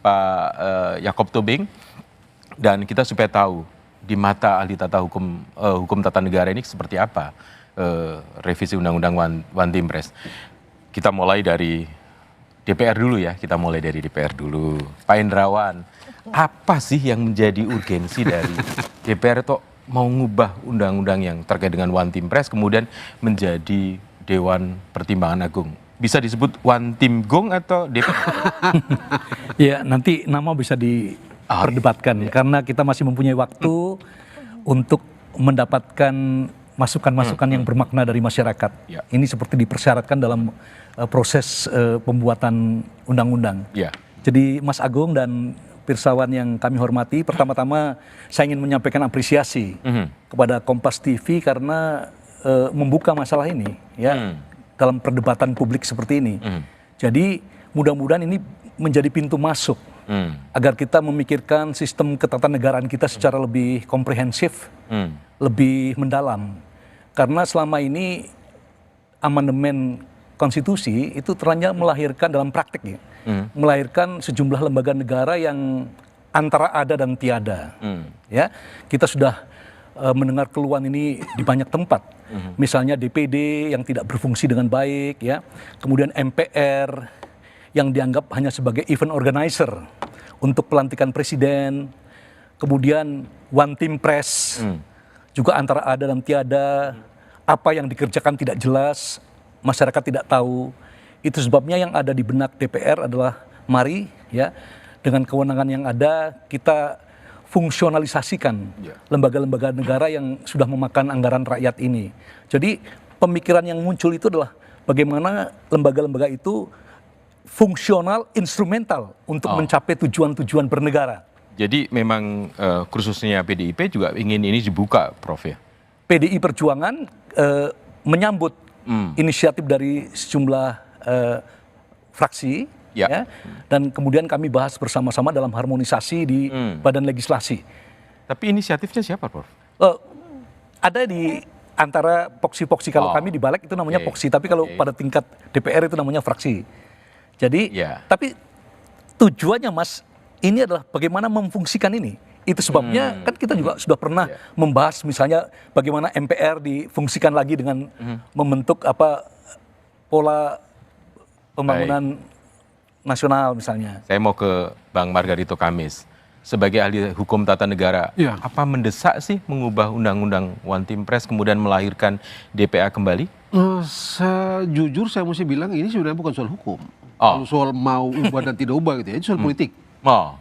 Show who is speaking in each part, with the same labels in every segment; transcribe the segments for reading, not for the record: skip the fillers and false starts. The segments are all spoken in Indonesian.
Speaker 1: Pak Yakob Tobing, dan kita supaya tahu di mata ahli tata hukum tata negara ini seperti apa revisi Undang-Undang One Team Press. Kita mulai dari DPR dulu ya, Pak Hendrawan, apa sih yang menjadi urgensi dari DPR itu mau ngubah undang-undang yang terkait dengan One Team Press kemudian menjadi Dewan Pertimbangan Agung? Bisa disebut One Team Gong atau DPR?
Speaker 2: Ya, nanti nama bisa diperdebatkan karena kita masih mempunyai waktu untuk mendapatkan masukan-masukan yang bermakna dari masyarakat.
Speaker 1: Ya.
Speaker 2: Ini seperti dipersyaratkan dalam proses pembuatan undang-undang.
Speaker 1: Ya.
Speaker 2: Jadi Mas Agung dan pirsawan yang kami hormati, pertama-tama saya ingin menyampaikan apresiasi kepada Kompas TV karena membuka masalah ini ya dalam perdebatan publik seperti ini. Jadi mudah-mudahan ini menjadi pintu masuk agar kita memikirkan sistem ketatanegaraan kita secara lebih komprehensif, lebih mendalam. Karena selama ini amandemen konstitusi itu ternyata melahirkan dalam praktik ya, melahirkan sejumlah lembaga negara yang antara ada dan tiada. Ya, kita sudah mendengar keluhan ini di banyak tempat. Misalnya DPD yang tidak berfungsi dengan baik, ya. Kemudian MPR yang dianggap hanya sebagai event organizer untuk pelantikan presiden. Kemudian One Team Press juga antara ada dan tiada. Apa yang dikerjakan tidak jelas, masyarakat tidak tahu. Itu sebabnya yang ada di benak DPR adalah mari ya dengan kewenangan yang ada kita fungsionalisasikan lembaga-lembaga negara yang sudah memakan anggaran rakyat ini. Jadi pemikiran yang muncul itu adalah bagaimana lembaga-lembaga itu fungsional, instrumental untuk mencapai tujuan-tujuan bernegara.
Speaker 1: Jadi memang khususnya PDIP juga ingin ini dibuka, Prof ya?
Speaker 2: PDI Perjuangan menyambut inisiatif dari sejumlah fraksi. Ya. Dan kemudian kami bahas bersama-sama dalam harmonisasi di Badan Legislasi.
Speaker 1: Tapi inisiatifnya siapa, Prof?
Speaker 2: Ada di antara poksi-poksi, kalau kami di Balik itu namanya poksi, tapi kalau pada tingkat DPR itu namanya fraksi. Jadi, tapi tujuannya Mas, ini adalah bagaimana memfungsikan ini. Itu sebabnya kan kita juga sudah pernah membahas misalnya bagaimana MPR difungsikan lagi dengan membentuk pola pembangunan nasional misalnya.
Speaker 1: Saya mau ke Bang Margarito Kamis. Sebagai ahli hukum tata negara, apa mendesak sih mengubah undang-undang One Team Press kemudian melahirkan DPA kembali?
Speaker 3: Jujur saya mesti bilang ini sebenarnya bukan soal hukum. Kalau soal mau ubah dan tidak ubah gitu ya, itu soal politik.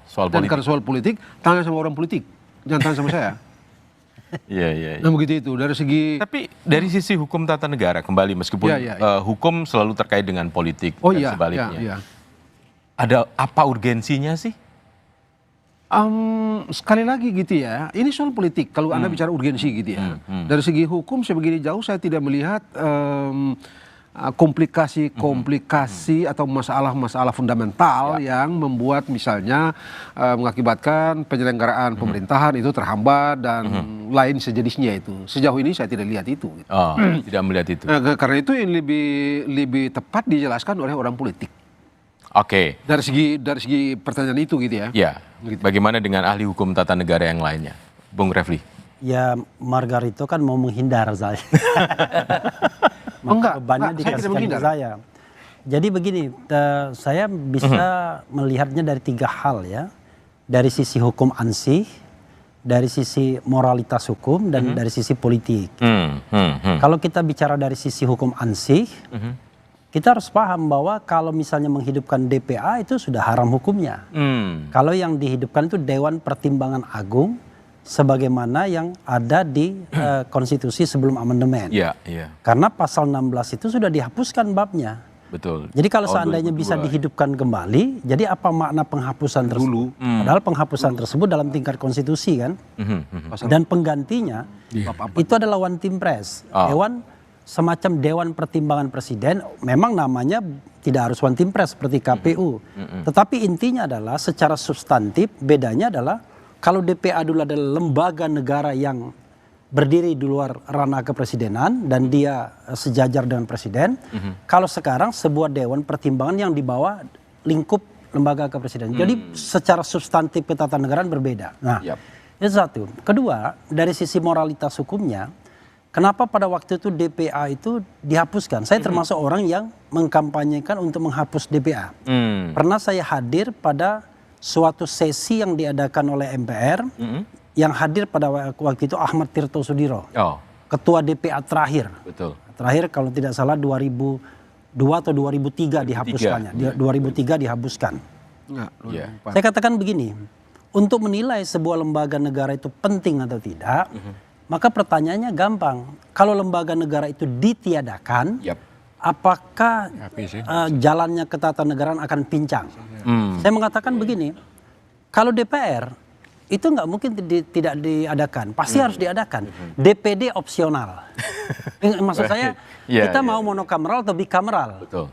Speaker 1: Soal
Speaker 3: dan
Speaker 1: politik.
Speaker 3: karena soal politik, tanya sama orang politik, jangan tanya sama saya.
Speaker 1: Iya.
Speaker 3: Nah begitu itu dari segi.
Speaker 1: Tapi dari sisi hukum tata negara kembali meskipun hukum selalu terkait dengan politik dan sebaliknya. Ada apa urgensinya sih?
Speaker 3: Sekali lagi gitu ya, ini soal politik. Kalau Anda bicara urgensi gitu ya, dari segi hukum sebegini jauh saya tidak melihat komplikasi atau masalah-masalah fundamental yang membuat misalnya mengakibatkan penyelenggaraan pemerintahan itu terhambat dan lain sejenisnya itu. Sejauh ini saya tidak lihat itu. Gitu.
Speaker 1: Tidak melihat itu.
Speaker 3: Karena itu yang lebih tepat dijelaskan oleh orang politik.
Speaker 1: Oke.
Speaker 3: Dari segi pertanyaan itu gitu ya.
Speaker 1: Ya. Gitu. Bagaimana dengan ahli hukum tata negara yang lainnya, Bung Refli?
Speaker 4: Ya Margarito kan mau menghindar saya. Maka bebannya dikasihkan ke saya. Jadi begini, saya bisa melihatnya dari 3 hal ya. Dari sisi hukum ansih, dari sisi moralitas hukum, dan dari sisi politik. Kalau kita bicara dari sisi hukum ansih, kita harus paham bahwa kalau misalnya menghidupkan DPA itu sudah haram hukumnya. Kalau yang dihidupkan itu Dewan Pertimbangan Agung, sebagaimana yang ada di konstitusi sebelum amandemen. Karena pasal 16 itu sudah dihapuskan babnya.
Speaker 1: Betul.
Speaker 4: Jadi kalau seandainya bisa dihidupkan kembali, jadi apa makna penghapusan tersebut? Padahal penghapusan tersebut dalam tingkat konstitusi kan. Dan penggantinya itu adalah One Team Press. Semacam Dewan Pertimbangan Presiden, memang namanya tidak harus One Team Press seperti KPU. Tetapi intinya adalah secara substantif bedanya adalah kalau DPA dulu adalah lembaga negara yang berdiri di luar ranah kepresidenan dan dia sejajar dengan presiden. Kalau sekarang sebuah Dewan Pertimbangan yang di bawah lingkup lembaga kepresidenan. Jadi secara substantif ketatanegaraan berbeda. Nah,
Speaker 1: Yap.
Speaker 4: itu satu. Kedua, dari sisi moralitas hukumnya, kenapa pada waktu itu DPA itu dihapuskan? Saya termasuk orang yang mengkampanyekan untuk menghapus DPA. Pernah saya hadir pada suatu sesi yang diadakan oleh MPR, yang hadir pada waktu itu Ahmad Tirto Sudiro,
Speaker 1: Oh,
Speaker 4: ketua DPA terakhir.
Speaker 1: betul.
Speaker 4: Terakhir kalau tidak salah 2002 atau 2003 dihapuskannya. 2003 dihapuskan.
Speaker 3: Enggak,
Speaker 1: Iya.
Speaker 4: Saya katakan begini, untuk menilai sebuah lembaga negara itu penting atau tidak, maka pertanyaannya gampang. Kalau lembaga negara itu ditiadakan,
Speaker 1: Yap.
Speaker 4: apakah jalannya ketatanegaraan akan pincang? Saya mengatakan begini, kalau DPR itu nggak mungkin tidak diadakan, pasti harus diadakan. DPD opsional. Maksud saya,
Speaker 1: Iya,
Speaker 4: kita
Speaker 1: iya.
Speaker 4: mau monokameral atau bikameral.
Speaker 1: Betul.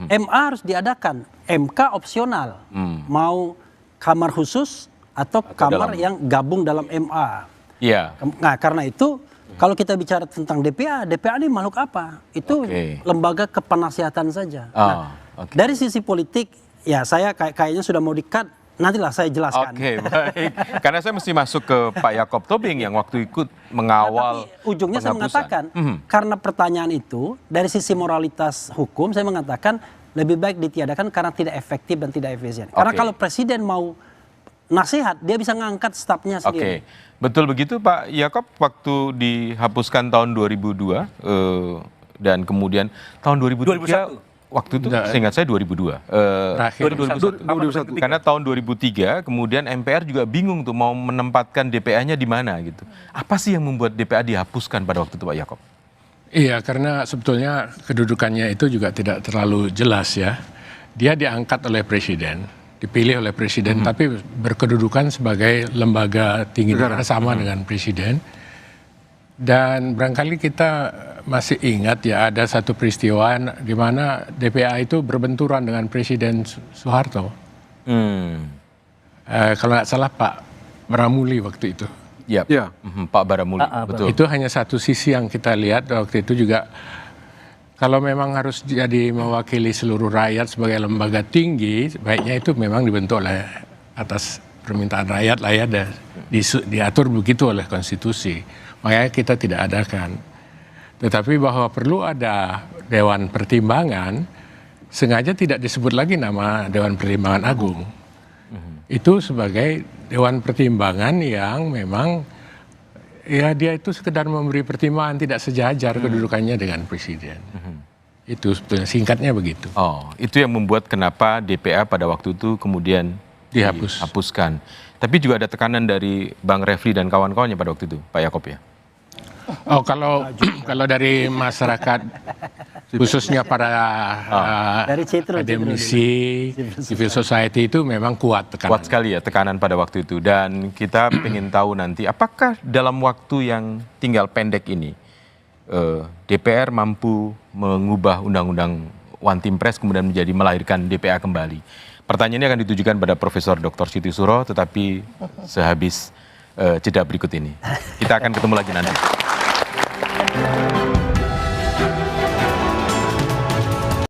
Speaker 4: MA harus diadakan, MK opsional. Mau kamar khusus atau kamar yang gabung dalam MA.
Speaker 1: Iya.
Speaker 4: Nah, karena itu kalau kita bicara tentang DPA, DPA ini makhluk apa? Itu
Speaker 1: Oke.
Speaker 4: lembaga kepenasihatan saja.
Speaker 1: Oh,
Speaker 4: Nah,
Speaker 1: oke.
Speaker 4: dari sisi politik, ya saya kayaknya sudah mau di-cut. Nantilah saya jelaskan.
Speaker 1: Oke, baik. Karena saya mesti masuk ke Pak Yaakob Tobing yang waktu ikut mengawal
Speaker 4: Tapi ujungnya saya
Speaker 1: penghapusan.
Speaker 4: mengatakan, karena pertanyaan itu, dari sisi moralitas hukum, saya mengatakan lebih baik ditiadakan karena tidak efektif dan tidak efisien. Karena
Speaker 1: Oke.
Speaker 4: kalau presiden mau nasihat, dia bisa ngangkat stafnya
Speaker 1: Oke,
Speaker 4: sendiri.
Speaker 1: betul begitu Pak Yaakob, waktu dihapuskan tahun 2002 dan kemudian tahun 2003 waktu itu seingat saya 2002.
Speaker 5: Terakhir
Speaker 1: 2001. Karena tahun 2003 kemudian MPR juga bingung tuh mau menempatkan DPA-nya di mana gitu. Apa sih yang membuat DPA dihapuskan pada waktu itu Pak Yaakob?
Speaker 5: Iya, karena sebetulnya kedudukannya itu juga tidak terlalu jelas ya. Dia diangkat oleh presiden, dipilih oleh presiden, tapi berkedudukan sebagai lembaga tinggi negara sama dengan presiden. Dan barangkali kita masih ingat ya ada satu peristiwa di mana DPA itu berbenturan dengan Presiden Soeharto. Kalau nggak salah Pak Baramuli waktu itu.
Speaker 1: Yap.
Speaker 3: Ya.
Speaker 1: Pak Baramuli, betul.
Speaker 5: Itu hanya satu sisi yang kita lihat waktu itu juga. Kalau memang harus jadi mewakili seluruh rakyat sebagai lembaga tinggi, baiknya itu memang dibentuk oleh atas permintaan rakyat lah ya, diatur begitu oleh konstitusi. Makanya kita tidak adakan. Tetapi bahwa perlu ada Dewan Pertimbangan, sengaja tidak disebut lagi nama Dewan Pertimbangan Agung. Itu sebagai Dewan Pertimbangan yang memang ya dia itu sekedar memberi pertimbangan, tidak sejajar kedudukannya dengan presiden. Itu sebetulnya singkatnya begitu.
Speaker 1: Oh, itu yang membuat kenapa DPA pada waktu itu kemudian dihapuskan. Tapi juga ada tekanan dari Bang Refli dan kawan-kawannya pada waktu itu, Pak Yaakob ya?
Speaker 5: Oh, kalau dari masyarakat, khususnya para
Speaker 4: Dari Citro
Speaker 5: akademisi, civil society itu memang kuat tekanan.
Speaker 1: Kuat sekali ya tekanan pada waktu itu. Dan kita ingin tahu nanti apakah dalam waktu yang tinggal pendek ini DPR mampu mengubah undang-undang One Team Press kemudian menjadi melahirkan DPA kembali. Pertanyaannya akan ditujukan pada Profesor Dr. Siti Suro, tetapi sehabis jeda berikut ini. Kita akan ketemu lagi nanti.